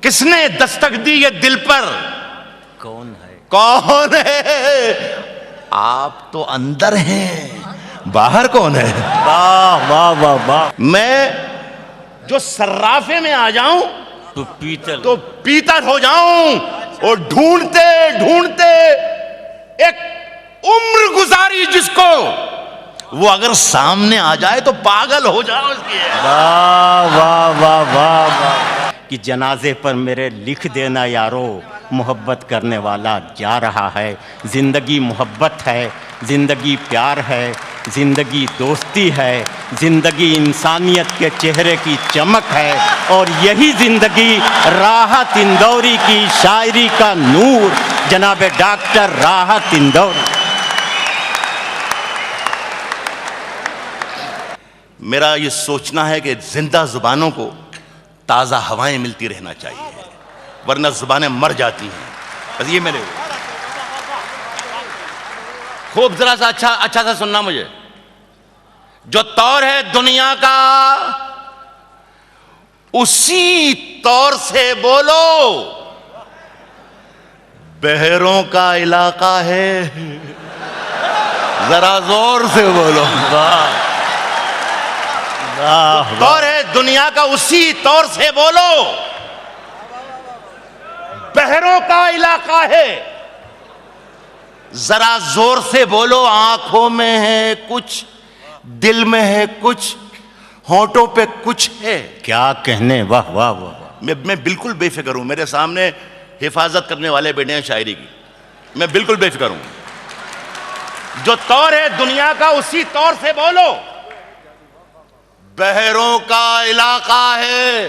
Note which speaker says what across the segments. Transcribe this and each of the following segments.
Speaker 1: किसने दस्तक दी ये दिल पर?
Speaker 2: कौन है?
Speaker 1: कौन है? आप तो अंदर हैं, बाहर कौन है?
Speaker 2: वाह वाह वाह वाह।
Speaker 1: मैं जो सर्राफे में आ जाऊं
Speaker 2: तो
Speaker 1: पीतल हो जाऊं, और ढूंढते ढूंढते एक उम्र गुजारी जिसको, वो अगर सामने आ जाए तो पागल हो जाओ उसकी।
Speaker 2: वाह वाह वाह वाह वाह। कि जनाजे पर मेरे लिख देना यारो, मोहब्बत करने वाला जा रहा है। जिंदगी मोहब्बत है, जिंदगी प्यार है, जिंदगी दोस्ती है, जिंदगी इंसानियत के चेहरे की चमक है, और यही जिंदगी राहत इंदौरी की शायरी का नूर, जनाब डॉक्टर राहत इंदौरी।
Speaker 1: मेरा ये सोचना है कि जिंदा जुबानों को ताज़ा हवाएं मिलती रहना चाहिए, वरना जुबानें मर जाती हैं। बस ये मेरे खूब जरा सा अच्छा सा सुनना मुझे। जो तौर है दुनिया का उसी तौर से बोलो, बहरों का इलाका है, जरा जोर से बोलो। तौर है दुनिया का उसी तौर से बोलो, बहरों का इलाका है, जरा जोर से बोलो। आंखों में है कुछ, दिल में है कुछ, होंठों पे कुछ है।
Speaker 2: क्या कहने, वाह वाह वाह।
Speaker 1: मैं बिल्कुल बेफिक्र हूं, मेरे सामने हिफाजत करने वाले बैठे हैं शायरी की, मैं बिल्कुल बेफिक्र हूं। जो तौर है दुनिया का उसी तौर से बोलो, बहरों का इलाका है,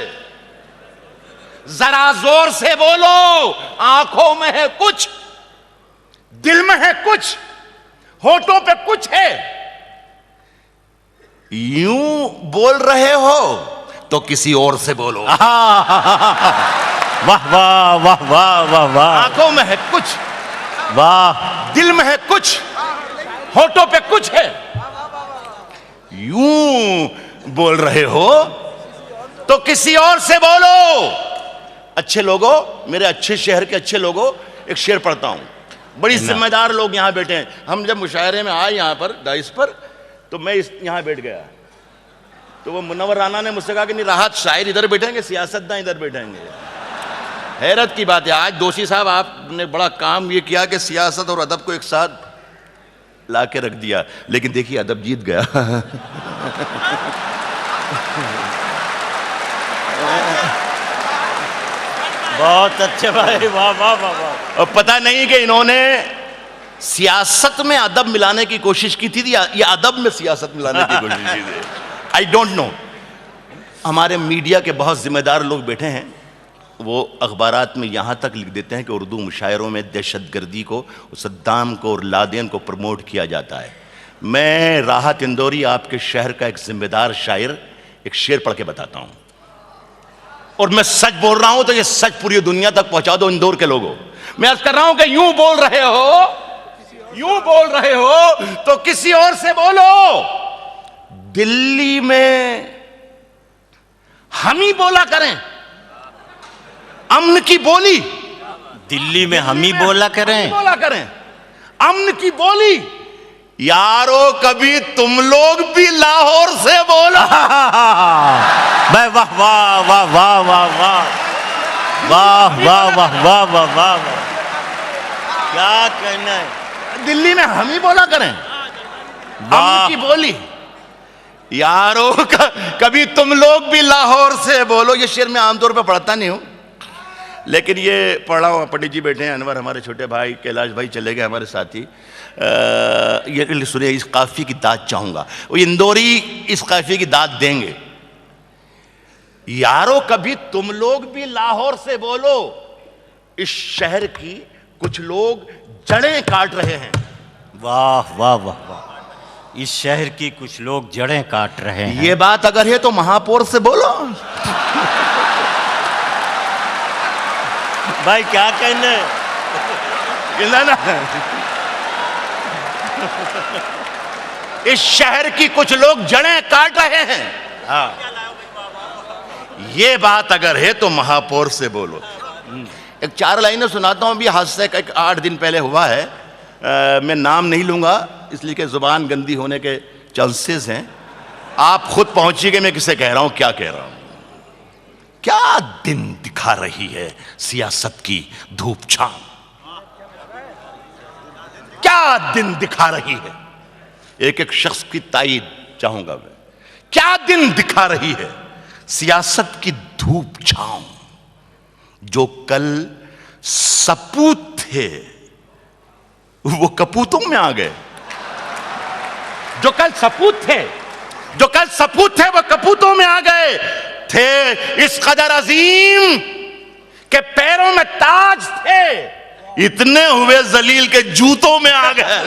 Speaker 1: जरा जोर से बोलो। आंखों में है कुछ, दिल में है कुछ, होठों पे कुछ है। यूं बोल रहे हो तो किसी और से बोलो।
Speaker 2: वाह वाह वाह वाह वाह वाह।
Speaker 1: आंखों में है कुछ,
Speaker 2: वाह,
Speaker 1: दिल में है कुछ, होठों पे कुछ है। यूं बोल रहे हो तो किसी और से बोलो। अच्छे लोगों, मेरे अच्छे शहर के अच्छे लोगों, एक शेर पढ़ता हूं। बड़ी जिम्मेदार लोग यहां बैठे हैं। हम जब मुशायरे में आए यहां पर डाइस पर, तो मैं यहां बैठ गया, तो वो मुनव्वर राना ने मुझसे कहा कि नहीं राहत शायर इधर बैठेंगे, सियासतदान इधर बैठेंगे। हैरत की बात है, आज दोषी साहब आपने बड़ा काम ये किया कि सियासत और अदब को एक साथ ला के रख दिया, लेकिन देखिए अदब जीत गया।
Speaker 2: बहुत अच्छे भाई, वाह वाह वाह वाह।
Speaker 1: और पता नहीं कि इन्होंने सियासत में अदब मिलाने की कोशिश की थी या अदब में सियासत मिलाने की कोशिश की थी, आई डोंट नो। हमारे मीडिया के बहुत जिम्मेदार लोग बैठे हैं, वो अखबारात में यहाँ तक लिख देते हैं कि उर्दू मुशायरों में दहशतगर्दी को, सद्दाम को और लादेन को प्रमोट किया जाता है। मैं राहत इंदौरी, आपके शहर का एक जिम्मेदार शायर, एक शेर पढ़ के बताता हूँ, और मैं सच बोल रहा हूं तो ये सच पूरी दुनिया तक पहुंचा दो इंदौर के लोगों। मैं अर्ज कर रहा हूं कि यूं बोल रहे हो तो किसी और से बोलो। दिल्ली में हम ही बोला करें अमन की बोली,
Speaker 2: दिल्ली में हम ही बोला करें,
Speaker 1: अमन की बोली। यारो कभी तुम लोग भी लाहौर से बोलो।
Speaker 2: वाह वाह वाह वाह वाह वाह वाह वाह वाह वाह वाह वाह वाह। क्या कहना है,
Speaker 1: दिल्ली में हम ही बोला करें अमन की बोली। यारो कभी तुम लोग भी लाहौर से बोलो। ये शेर मैं आमतौर पर पढ़ता नहीं हूं, लेकिन ये पढ़ रहा हूं। पंडित जी बैठे हैं, अनवर हमारे छोटे भाई, कैलाश भाई चले गए हमारे साथी। ये सुनिए, इस काफी की दाद चाहूंगा, वो इंदौरी इस काफी की दाद देंगे। यारो कभी तुम लोग भी लाहौर से बोलो, इस शहर की कुछ लोग जड़ें काट रहे हैं।
Speaker 2: वाह वाह वाह वाह। इस शहर की कुछ लोग जड़ें काट रहे हैं।
Speaker 1: ये बात अगर है तो महापौर से बोलो।
Speaker 2: भाई क्या कहने,
Speaker 1: ना इस शहर की कुछ लोग जड़ें काट रहे हैं।
Speaker 2: हाँ,
Speaker 1: ये बात अगर है तो महापौर से बोलो। एक 4 लाइनें सुनाता हूं, अभी हादसे का 8 दिन पहले हुआ है। मैं नाम नहीं लूंगा इसलिए कि जुबान गंदी होने के चांसेस हैं। आप खुद पहुंचिएगा मैं किसे कह रहा हूं, क्या कह रहा हूं। क्या दिन दिखा रही है सियासत की धूप छांव, क्या दिन दिखा रही है। एक एक शख्स की ताईद चाहूंगा मैं। क्या दिन दिखा रही है सियासत की धूप छांव। जो कल सपूत थे वो कपूतों में आ गए। जो कल सपूत थे वो कपूतों में आ गए। थे इस कदर अजीम के पैरों में ताज थे, इतने हुए जलील के जूतों में आ गए।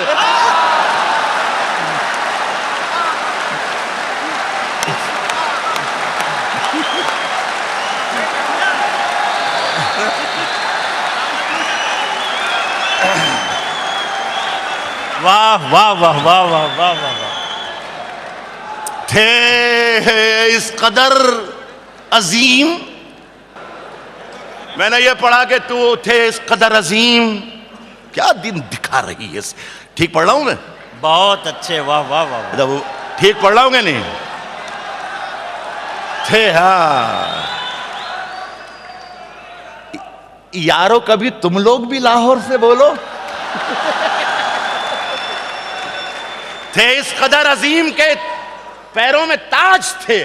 Speaker 2: वाह वाह वाह वाह वाह वाह वाह।
Speaker 1: थे इस कदर अजीम, मैंने ये पढ़ा कि तू थे इस कदर अजीम। क्या दिन दिखा रही है। ठीक पढ़ रहा हूं मैं?
Speaker 2: बहुत अच्छे, वाह वाह वाह।
Speaker 1: वो ठीक पढ़ रहा हूं कि नहीं? थे हाँ यारो, कभी तुम लोग भी लाहौर से बोलो। थे इस कदर अजीम के पैरों में ताज थे,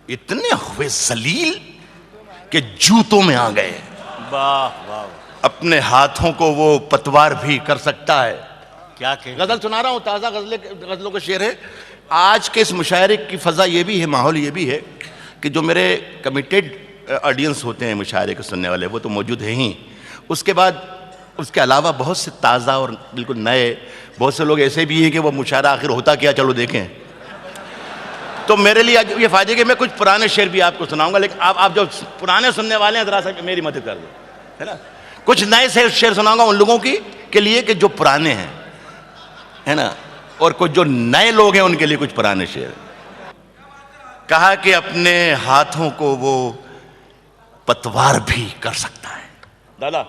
Speaker 1: इतने हुए जलील के जूतों में आ गए।
Speaker 2: वाह वाह।
Speaker 1: अपने हाथों को वो पतवार भी कर सकता है।
Speaker 2: क्या कह
Speaker 1: गजल सुना रहा हूं, ताजा गजलों का शेर है। आज के इस मुशायरे की फजा ये भी है, माहौल ये भी है कि जो मेरे कमिटेड ऑडियंस होते हैं मुशायरे को सुनने वाले, वो तो मौजूद हैं ही। उसके बाद उसके अलावा बहुत से ताज़ा और बिल्कुल नए, बहुत से लोग ऐसे भी हैं कि वो मुशायरा आखिर होता क्या चलो देखें। तो मेरे लिए ये फ़ायदे कि मैं कुछ पुराने शेर भी आपको सुनाऊंगा, लेकिन आप जो पुराने सुनने वाले हैं ज़रा सा मेरी मदद कर दो, है ना। कुछ नए शेर सुनाऊंगा उन लोगों की के लिए कि जो पुराने हैं, है ना, और कुछ जो नए लोग हैं उनके लिए कुछ पुराने शेर। कहा कि अपने हाथों को वो पतवार भी कर सकता है। दादा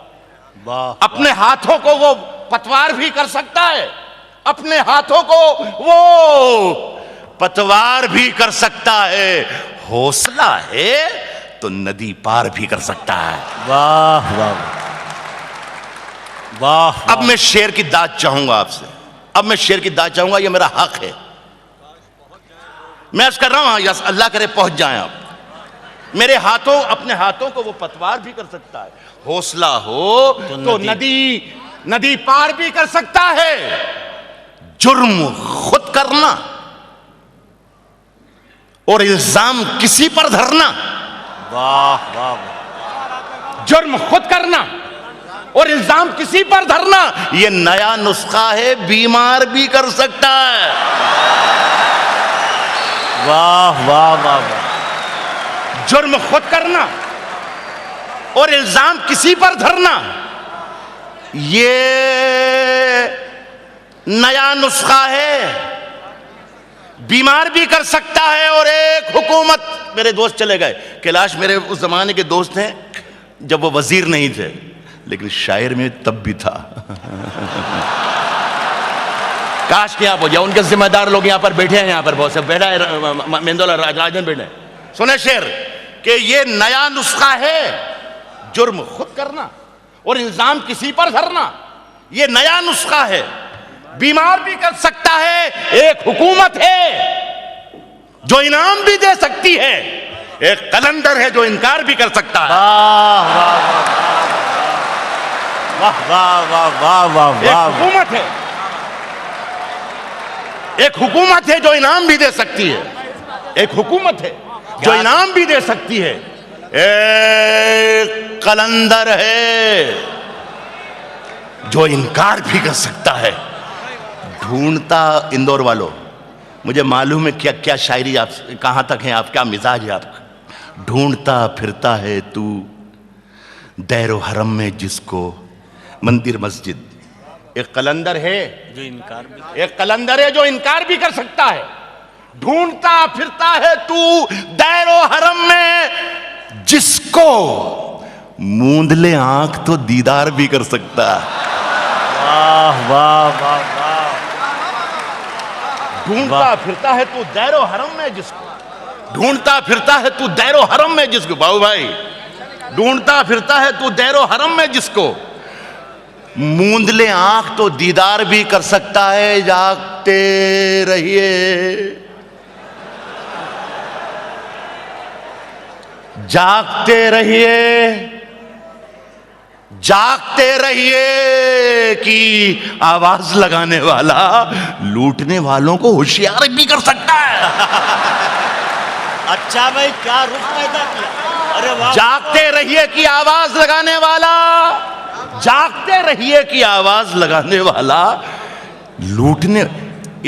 Speaker 2: वाह।
Speaker 1: अपने हाथों को वो पतवार भी कर सकता है, अपने हाथों को वो पतवार भी कर सकता है। हौसला है तो नदी पार भी कर सकता है।
Speaker 2: वाह वाह वाह।
Speaker 1: अब मैं शेर की दाद चाहूंगा आपसे, अब मैं शेर की दाद चाहूंगा, ये मेरा हक है। मैं अर्ज कर रहा हूं, यस अल्लाह करे पहुंच जाएं आप। मेरे हाथों, अपने हाथों को वो पतवार भी कर सकता है। हौसला हो तो नदी पार भी कर सकता है। जुर्म खुद करना और इल्जाम किसी पर धरना।
Speaker 2: वाह वाह।
Speaker 1: जुर्म खुद करना और इल्जाम किसी पर धरना, ये नया नुस्खा है, बीमार भी कर सकता है।
Speaker 2: वाह वाह वाह।
Speaker 1: जुर्म खुद करना और इल्जाम किसी पर धरना, ये नया नुस्खा है, बीमार भी कर सकता है। और एक हुकूमत, मेरे दोस्त चले गए, कैलाश मेरे उस जमाने के दोस्त हैं जब वो वजीर नहीं थे, लेकिन शायर में तब भी था। काश के आप हो जाओ, उनके जिम्मेदार लोग यहां पर बैठे हैं, यहां पर बहुत से बैठा है, मेंदोला राजन बैठे। सुने शेर कि ये नया नुस्खा है, जुर्म खुद करना और इल्जाम किसी पर धरना, ये नया नुस्खा है, बीमार भी कर सकता है। एक हुकूमत है जो इनाम भी दे सकती है, एक कलंदर है जो इनकार भी कर सकता है।
Speaker 2: वाह वाह वाह वाह वाह वाह।
Speaker 1: एक हुकूमत है, एक हुकूमत है जो इनाम भी दे सकती है, एक हुकूमत है जो इनाम भी दे सकती है। एक कलंदर है जो इनकार भी कर सकता है। ढूंढता, इंदौर वालों मुझे मालूम है क्या क्या शायरी आप कहां तक है, आप क्या मिजाज है आपका। ढूंढता फिरता है तू दैरो हरम में जिसको मंदिर मस्जिद। एक कलंदर है
Speaker 2: जो इनकार भी,
Speaker 1: एक कलंदर है जो इनकार भी कर सकता है। ढूंढता फिरता है तू दैरो हरम में, जिसको मूंद ले आंख तो दीदार भी कर सकता है।
Speaker 2: वाह वाह वाह वाह।
Speaker 1: ढूंढता फिरता है तू दैरो हरम में जिसको, ढूंढता फिरता है तू दैरो हरम में जिसको, बाबू भाई, ढूंढता फिरता है तू दैरो हरम में जिसको, मूंद ले आंख तो दीदार भी कर सकता है। जागते रहिए, जागते रहिए, जागते रहिए कि आवाज लगाने वाला लूटने वालों को होशियार भी कर सकता है।
Speaker 2: अच्छा भाई, क्या रुख पैदा किया। अरे वाह।
Speaker 1: जागते रहिए कि आवाज लगाने वाला, जागते रहिए कि आवाज लगाने वाला लूटने।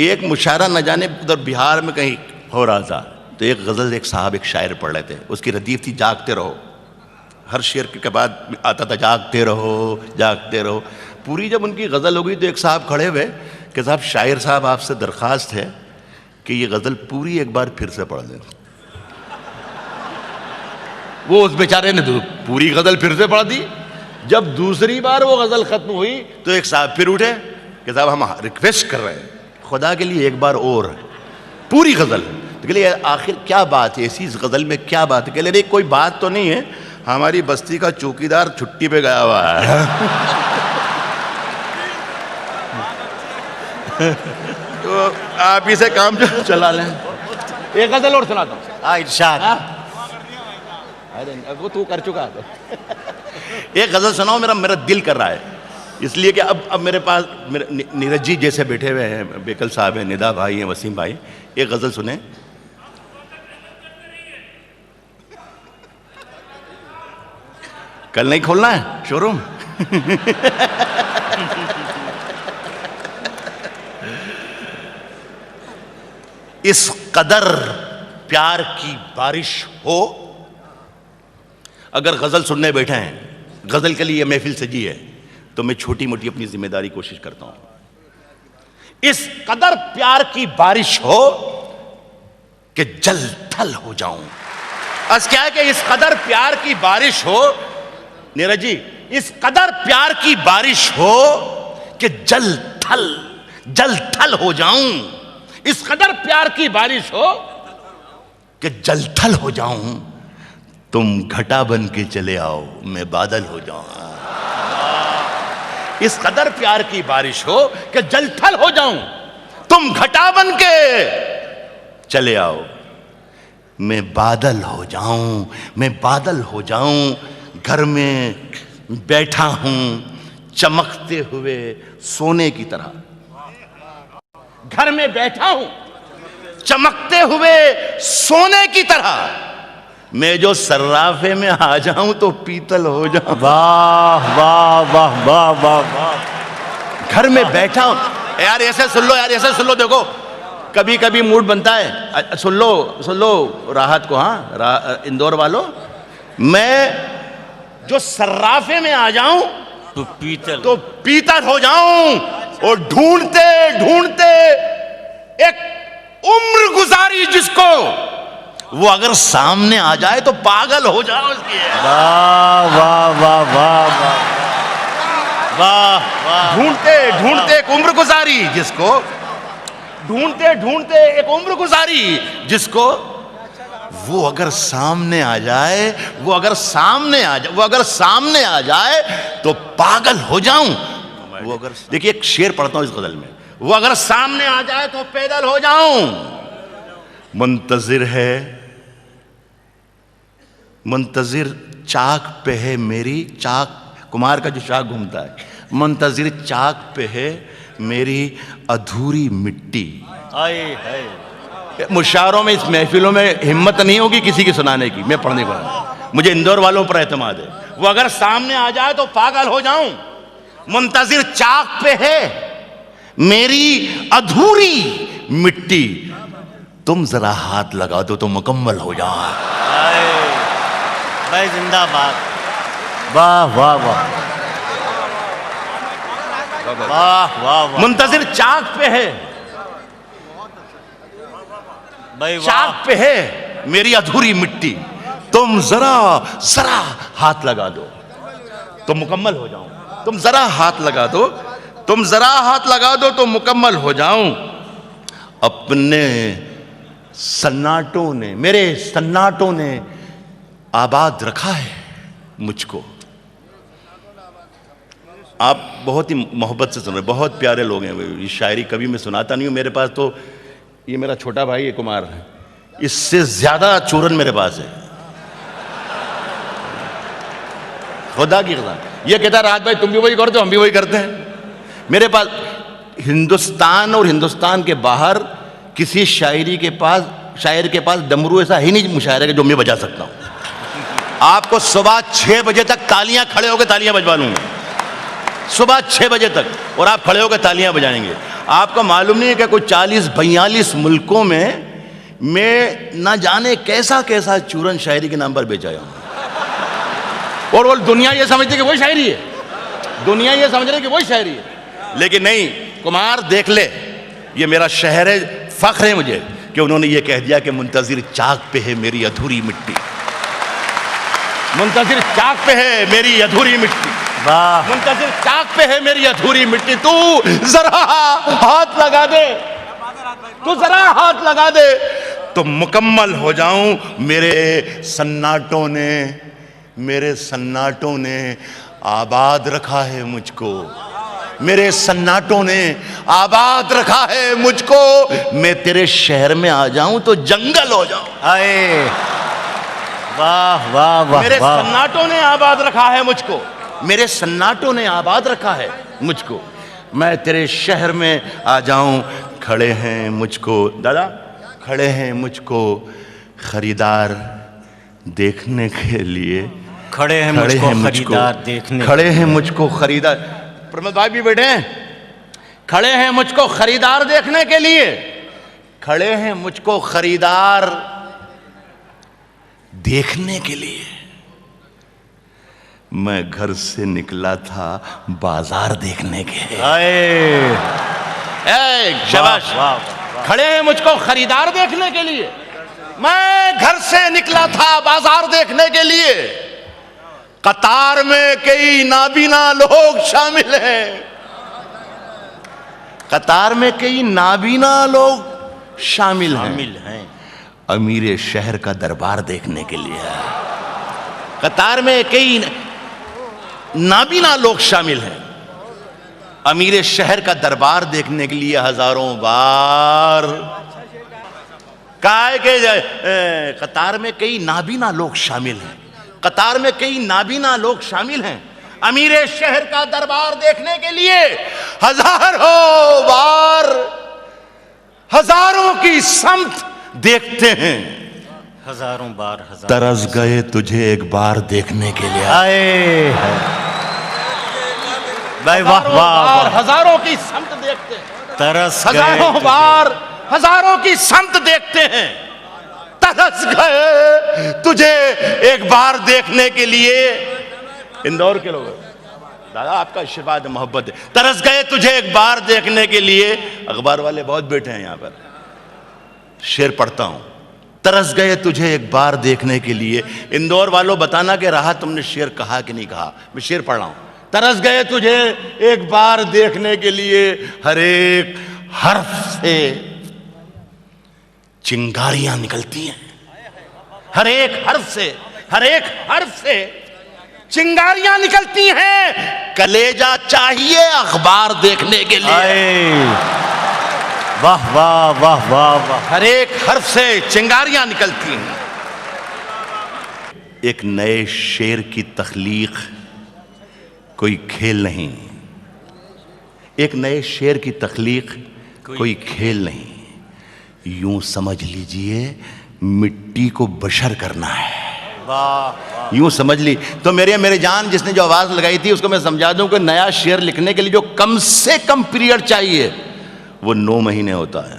Speaker 1: एक मुशायरा न जाने उधर बिहार में कहीं हो रहा था, तो एक गजल एक साहब एक शायर पढ़ रहे थे, उसकी रदीफ थी जागते रहो। हर शेर के बाद आता था जागते रहो, जागते रहो। पूरी जब उनकी गजल हो गई तो एक साहब खड़े हुए कि साहब, शायर साहब आपसे दरखास्त है कि ये गजल पूरी एक बार फिर से पढ़ दें। वो उस बेचारे ने पूरी गजल फिर से पढ़ दी। जब दूसरी बार वो गजल खत्म हुई तो एक साहब फिर उठे कि साहब हम रिक्वेस्ट कर रहे हैं खुदा के लिए एक बार और पूरी गजल। तो कहले आखिर क्या बात है ऐसी, इस गजल में क्या बात है? कहले नहीं कोई बात तो नहीं है, हमारी बस्ती का चौकीदार छुट्टी पे गया हुआ है। तो आप इसे काम चला लें। एक गजल और सुनाता हूँ।
Speaker 2: इरशाद।
Speaker 1: अरे वो तू कर चुका है। एक गजल सुनाओ, मेरा दिल कर रहा है, इसलिए कि अब मेरे पास नीरज जी जैसे बैठे हुए हैं, बेकल साहब हैं, निदा भाई हैं, वसीम भाई। एक गजल सुने। कल नहीं खोलना है शोरूम? इस कदर प्यार की बारिश हो। अगर गजल सुनने बैठे हैं, गजल के लिए महफिल सजी है, तो मैं छोटी मोटी अपनी जिम्मेदारी कोशिश करता हूं। इस कदर प्यार की बारिश हो कि जल थल हो जाऊं। आज क्या है कि इस कदर प्यार की बारिश हो, नीरज जी, इस कदर प्यार की बारिश हो कि जल थल हो जाऊं। इस कदर प्यार की बारिश हो कि जल थल हो जाऊं। तुम घटा बन के चले आओ, मैं बादल हो जाऊं। इस कदर प्यार की बारिश हो कि जल थल हो जाऊं। तुम घटा बन के चले आओ, मैं बादल हो जाऊं, मैं बादल हो जाऊं। घर में बैठा हूं चमकते हुए सोने की तरह। घर में बैठा हूं चमकते हुए सोने की तरह। मैं जो सर्राफे में आ जाऊं तो पीतल हो जाऊं।
Speaker 2: वाह वाह वाह वाह वाह वाह।
Speaker 1: घर में बैठा हूं। यार ऐसे सुन लो, यार ऐसे सुन लो। देखो कभी कभी मूड बनता है। सुन लो राहत को। हाँ इंदौर वालों, मैं जो सर्राफे में आ जाऊं
Speaker 2: तो
Speaker 1: पीतल हो जाऊं। और ढूंढते ढूंढते एक उम्र गुजारी जिसको, वो अगर सामने आ जाए तो पागल हो जाओ उसकी।
Speaker 2: वाह वाह वाह वाह वाह वाह वाह।
Speaker 1: ढूंढते ढूंढते एक उम्र गुजारी जिसको, ढूंढते ढूंढते एक उम्र गुजारी जिसको, वो अगर सामने आ जाए, वो अगर सामने आ जाए तो पागल हो जाऊं। वो अगर, देखिए एक शेर पढ़ता हूं इस गजल में। वो अगर सामने आ जाए तो पैदल हो जाऊं। मुंतजिर चाक पे है मेरी, चाक कुमार का जो चाक घूमता है, मुंतजिर चाक पे है मेरी अधूरी मिट्टी। मुशायरों में, इस महफिलों में हिम्मत नहीं होगी किसी की सुनाने की, मैं पढ़ने को। मुझे इंदौर वालों पर एतमाद है। वो अगर सामने आ जाए तो पागल हो जाऊं। मुंतजिर चाक पे है मेरी अधूरी मिट्टी, तुम जरा हाथ लगा दो तो मुकम्मल हो जाए।
Speaker 2: भाई जिंदाबाद। वाह वाह वाह वाह वाह।
Speaker 1: मुंतजिर चाक पे है
Speaker 2: भाई वाह।
Speaker 1: चाक पे है मेरी अधूरी मिट्टी, तुम जरा जरा हाथ लगा दो तो मुकम्मल हो जाऊं, तुम जरा हाथ लगा दो, तुम जरा हाथ लगा दो तो मुकम्मल हो जाऊं। अपने सन्नाटों ने, मेरे सन्नाटों ने आबाद रखा है मुझको। आप बहुत ही मोहब्बत से सुन रहे, बहुत प्यारे लोग हैं। ये शायरी कभी मैं सुनाता नहीं हूँ, मेरे पास तो ये मेरा छोटा भाई है कुमार, इससे ज्यादा चूरन मेरे पास है, खुदा की कसम। ये कहता राज भाई तुम भी वही करते हो, हम भी वही करते हैं। मेरे पास हिंदुस्तान और हिंदुस्तान के बाहर किसी शायर के पास डमरू ऐसा ही नहीं मुशायरे का जो मैं बजा सकता हूं। आपको सुबह 6 बजे तक तालियां, खड़े होकर तालियां बजवा लूंगा, सुबह 6 बजे तक, और आप खड़े होकर तालियां बजाएंगे। आपको मालूम नहीं है कि कोई 40-42 मुल्कों में मैं ना जाने कैसा कैसा चूरन शायरी के नाम पर बेचाया हूं, और वो दुनिया ये समझती है कि वही शायरी है, दुनिया ये समझ रही है कि वही शायरी है। लेकिन नहीं कुमार, देख ले, ये मेरा शहर है, फख्र है मुझे कि उन्होंने ये कह दिया कि मुंतजिर चाक पे है मेरी अधूरी मिट्टी, मुंतजिर चाक पे है मेरी अधूरी मिट्टी,
Speaker 2: वाह।
Speaker 1: मुंतजिर चाक पे है मेरी अधूरी मिट्टी, तू जरा हाथ लगा दे, तू जरा हाथ लगा दे तो मुकम्मल हो जाऊं। मेरे सन्नाटों ने आबाद रखा है मुझको, मेरे सन्नाटों ने आबाद रखा है मुझको। मैं तेरे शहर में आ जाऊं तो जंगल हो जाऊं।
Speaker 2: आए, वाह वाह वाह।
Speaker 1: मेरे
Speaker 2: वाह।
Speaker 1: सन्नाटों ने आबाद रखा है मुझको, मेरे सन्नाटों ने आबाद रखा है मुझको। मैं तेरे शहर में आ जाऊं, खड़े हैं मुझको, दादा खड़े हैं मुझको खरीदार देखने के लिए,
Speaker 2: खड़े हैं मुझको खरीदार देखने,
Speaker 1: खड़े हैं मुझको खरीदार, प्रमोद भाई भी बैठे हैं, खड़े हैं मुझको खरीदार देखने के लिए, खड़े हैं मुझको खरीदार देखने के लिए। मैं घर से निकला था बाजार देखने के। शाबाश, खड़े हैं मुझको खरीदार देखने के लिए, मैं घर से निकला था बाजार देखने के लिए। कतार में कई नाबीना लोग शामिल हैं, कतार में कई नाबीना लोग शामिल हैं। अमीर शहर का दरबार देखने के लिए कतार में कई नाबीना लोग शामिल हैं। अमीर शहर का दरबार देखने के लिए हजारों बार काय के कतार में कई नाबीना लोग शामिल हैं, कतार में कई नाबीना लोग शामिल हैं। अमीर शहर का दरबार देखने के लिए हजारों बार हजारों की समत देखते हैं,
Speaker 2: हजारों बार हजार।
Speaker 1: तरस गए तुझे एक बार देखने के लिए।
Speaker 2: आए भाई, वाह वाह।
Speaker 1: हजारों की समत देखते हैं,
Speaker 2: तरस
Speaker 1: हजारों बार हजारों की समत देखते हैं। तरस गए तुझे एक बार देखने के लिए। इंदौर के लोग, दादा आपका आशीर्वाद मोहब्बत है। तरस गए तुझे एक बार देखने के लिए। अखबार वाले बहुत बैठे हैं यहाँ पर, शेर पढ़ता हूं। तरस गए तुझे एक बार देखने के लिए। इंदौर वालों बताना कि रहा तुमने शेर कहा कि नहीं कहा। मैं शेर पढ़ रहा हूं। तरस गए तुझे एक बार देखने के लिए, हर एक हर्फ से चिंगारियां निकलती हैं, हर एक हर्फ से, हर एक हर्फ से चिंगारियां निकलती हैं। कलेजा चाहिए अखबार देखने के लिए।
Speaker 2: वाह वाह वाह वाह वाह।
Speaker 1: हर एक हर्फ से चिंगारियां निकलती हैं। एक नए शेर की तख्लीक कोई खेल नहीं, एक नए शेर की तख्लीक कोई खेल नहीं। यूं समझ लीजिए मिट्टी को बशर करना है।
Speaker 2: वाह,
Speaker 1: यूं समझ ली तो मेरे जान जिसने जो आवाज लगाई थी उसको मैं समझा दूं कि नया शेर लिखने के लिए जो कम से कम पीरियड चाहिए वो 9 महीने होता है।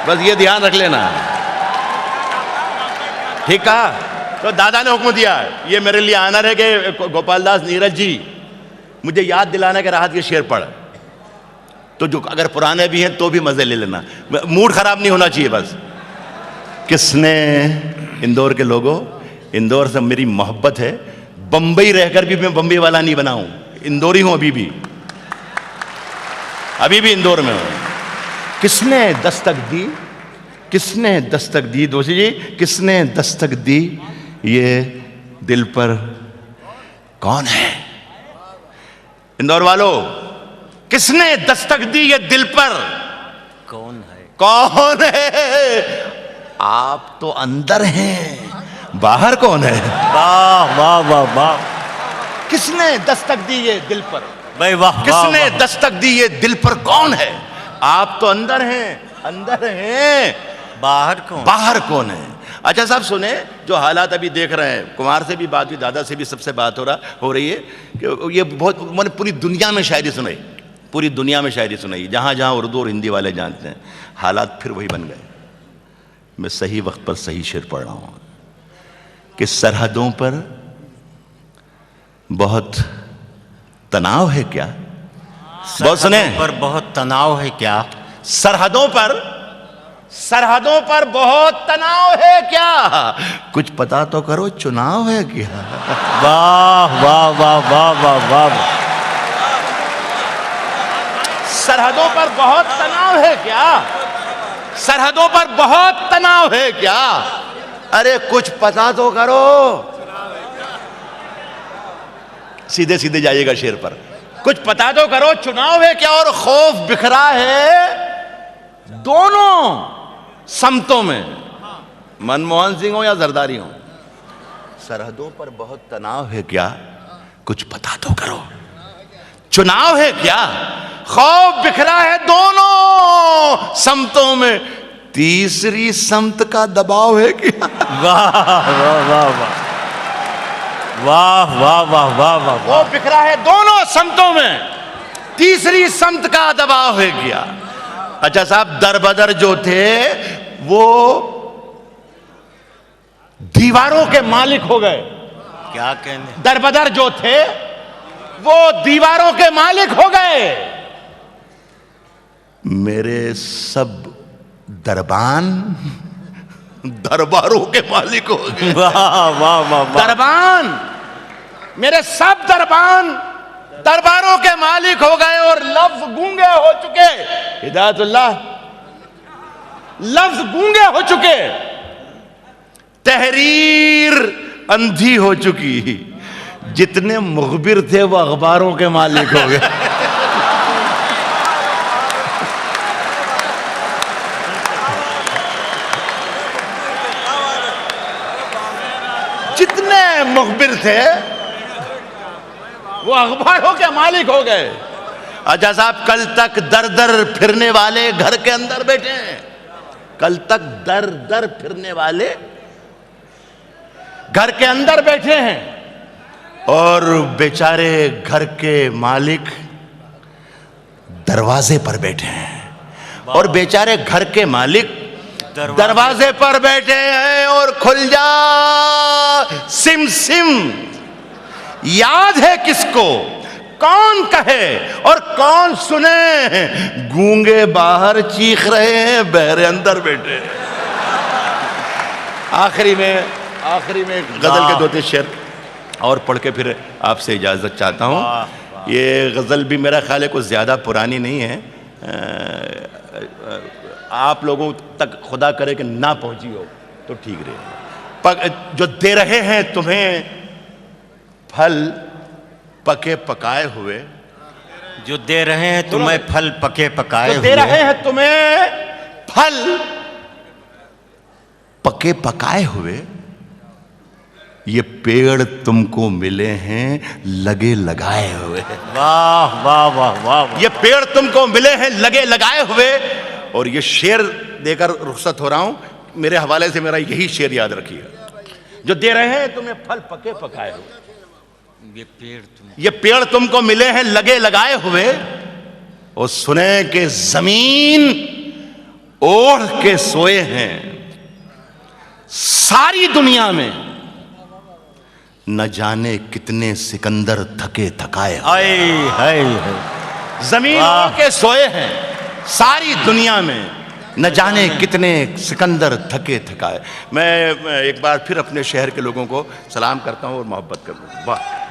Speaker 1: बस ये ध्यान रख लेना, ठीक है। तो दादा ने हुक्म दिया, ये मेरे लिए आनर है कि गोपाल दास नीरज जी मुझे याद दिलाना कि राहत ये शेर पढ़। तो जो अगर पुराने भी हैं तो भी मजे ले लेना, मूड खराब नहीं होना चाहिए बस। किसने, इंदौर के लोगों, इंदौर से मेरी मोहब्बत है, बंबई रहकर भी मैं बंबई वाला नहीं बना हूं, इंदौरी हूं अभी भी इंदौर में हूं। किसने दस्तक दी, किसने दस्तक दी दोषी जी, किसने दस्तक दी ये दिल पर, कौन है? इंदौर वालों, किसने दस्तक दी ये दिल पर,
Speaker 2: कौन है?
Speaker 1: कौन है? आप तो अंदर हैं, बाहर कौन है?
Speaker 2: वाह वाह वाह वाह,
Speaker 1: किसने दस्तक दी ये दिल पर
Speaker 2: भाई वाह,
Speaker 1: किसने
Speaker 2: वाह,
Speaker 1: दस्तक दी ये दिल पर, कौन है? आप तो अंदर हैं, अंदर हैं,
Speaker 2: बाहर कौन?
Speaker 1: बाहर कौन है? अच्छा साहब सुने, जो हालात अभी देख रहे हैं, कुमार से भी बात हुई, दादा से भी, सबसे बात हो रही है कि ये बहुत, मैंने पूरी दुनिया में शायरी सुनाई, पूरी दुनिया में शायरी सुनाई, जहां जहां उर्दू और हिंदी वाले जानते हैं, हालात फिर वही बन गए। मैं सही वक्त पर सही शेर पढ़ रहा हूं कि सरहदों पर बहुत तनाव है क्या? बहुत सुने,
Speaker 2: पर बहुत तनाव है क्या?
Speaker 1: सरहदों पर बहुत तनाव है क्या? कुछ पता तो करो, चुनाव है क्या?
Speaker 2: वाह वाह वाह वाह वाह वाह,
Speaker 1: सरहदों पर बहुत तनाव है क्या? सरहदों पर बहुत तनाव है क्या? अरे कुछ पता तो करो। सीधे सीधे जाइएगा शेर पर, कुछ पता तो करो, चुनाव है क्या? और खौफ बिखरा है दोनों समतों में, मनमोहन सिंह हो या जरदारी हो। सरहदों पर बहुत तनाव है क्या? कुछ पता तो करो, चुनाव है क्या? खौफ बिखरा है दोनों समतों में, तीसरी समत का दबाव है क्या?
Speaker 2: वाह वाह वाह वाह वाह वाह वाह वाह,
Speaker 1: खौफ बिखरा है दोनों समतों में, तीसरी समत का दबाव है क्या? अच्छा साहब, दरबदर जो थे वो दीवारों के मालिक हो गए।
Speaker 2: क्या कहने?
Speaker 1: दरबदर जो थे वो दीवारों के मालिक हो गए। मेरे सब दरबान दरबारों के मालिक हो गए।
Speaker 2: वाह वाह वाह,
Speaker 1: दरबान, मेरे सब दरबान दरबारों के मालिक हो गए और लफ्ज गूंगे हो चुके। हिदायतुल्लाह, लफ्ज गूंगे हो चुके, तहरीर अंधी हो चुकी। जितने मुखबिर थे वो अखबारों के मालिक हो गए। जितने मुखबिर थे वो अखबारों के मालिक हो गए। अच्छा साहब, कल तक दर दर फिरने वाले घर के अंदर बैठे हैं, कल तक दर दर फिरने वाले घर के अंदर बैठे हैं, और बेचारे घर के मालिक दरवाजे पर बैठे हैं। और बेचारे घर के मालिक दरवाजे पर बैठे हैं और खुल जा सिम सिम, याद है किसको, कौन कहे और कौन सुने, गूंगे बाहर चीख रहे हैं, बहरे अंदर बैठे। आखिरी में गजल के दो तीन शेर और पढ़ के फिर आपसे इजाजत चाहता हूं। ये गजल भी मेरा ख्याल है कुछ ज्यादा पुरानी नहीं है, आप लोगों तक खुदा करे कि ना पहुंची हो तो ठीक रहे। जो दे रहे हैं तुम्हें फल पके पकाए हुए,
Speaker 2: जो दे रहे हैं तुम्हें फल पके पकाए
Speaker 1: जो दे रहे हैं तुम्हें फल पके पकाए हुए, ये पेड़ तुमको मिले हैं लगे लगाए हुए।
Speaker 2: वाह वाह वाह वाह,
Speaker 1: ये पेड़ तुमको मिले हैं लगे लगाए हुए। और ये शेर देकर रुखसत हो रहा हूं, मेरे हवाले से मेरा यही शेर याद रखिएगा, जो दे रहे हैं तुम्हें फल पके पकाए हुए, ये पेड़ तुमको मिले हैं लगे लगाए हुए, और सुने कि जमीन ओढ़ के सोए हैं सारी दुनिया में, न जाने कितने सिकंदर थके थकाए।
Speaker 2: हाय हाय,
Speaker 1: जमीन
Speaker 2: वाह।
Speaker 1: के सोए हैं सारी दुनिया में, न जाने कितने सिकंदर थके थकाए। मैं एक बार फिर अपने शहर के लोगों को सलाम करता हूँ और मोहब्बत करता हूँ। वाह।